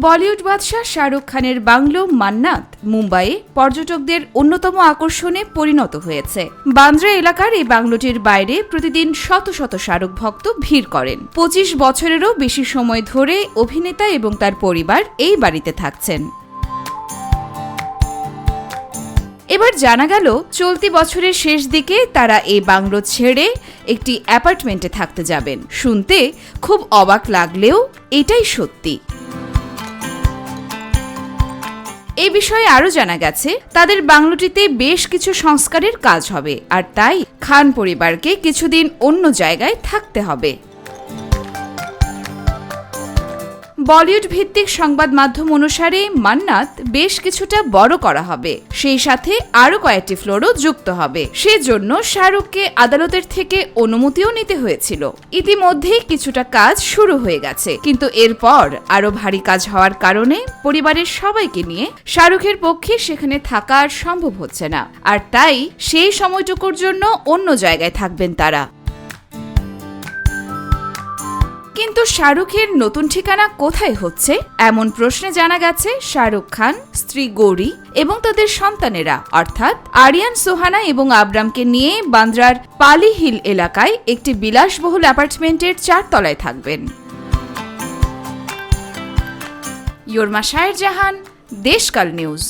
বলিউড বাদশাহ শাহরুখ খানের বাংলো মান্নাত মুম্বাইয়ে পর্যটকদের অন্যতম আকর্ষণে পরিণত হয়েছে। বান্দ্রা এলাকার এই বাংলোটির বাইরে প্রতিদিন শত শত শাহরুখ ভক্ত ভিড় করেন। 25 বছরেরও বেশি সময় ধরে অভিনেতা এবং তার পরিবার এই বাড়িতে থাকছেন। এবার জানা গেল চলতি বছরের শেষ দিকে তারা এই বাংলো ছেড়ে একটি অ্যাপার্টমেন্টে থাকতে যাবেন। শুনতে খুব অবাক লাগলেও এটাই সত্যি। এই বিষয়ে আরও জানা গেছে, তাদের বাংলোটিতে বেশ কিছু সংস্কারের কাজ হবে, আর তাই খান পরিবারকে কিছুদিন অন্য জায়গায় থাকতে হবে। বলিউড ভিত্তিক সংবাদ মাধ্যম অনুসারে মান্নাত বেশ কিছুটা বড় করা হবে, সেই সাথে আরও কয়েকটি ফ্লোরও যুক্ত হবে। সেজন্য শাহরুখকে আদালতের থেকে অনুমতিও নিতে হয়েছিল। ইতিমধ্যেই কিছুটা কাজ শুরু হয়ে গেছে, কিন্তু এরপর আরও ভারী কাজ হওয়ার কারণে পরিবারের সবাইকে নিয়ে শাহরুখের পক্ষে সেখানে থাকা আর সম্ভব হচ্ছে না, আর তাই সেই সময়টুকুর জন্য অন্য জায়গায় থাকবেন তারা। কিন্তু শাহরুখের নতুন ঠিকানা কোথায় হচ্ছে, এমন প্রশ্নে জানা গেছে শাহরুখ খান, স্ত্রী গৌরী এবং তাদের সন্তানেরা অর্থাৎ আরিয়ান, সোহানা এবং আবরামকে নিয়ে বান্দ্রার পালি হিল এলাকায় একটি বিলাসবহুল অ্যাপার্টমেন্টের 4 তলায় থাকবেন। ইয়োরমা শাহের জাহান, দেশকাল নিউজ।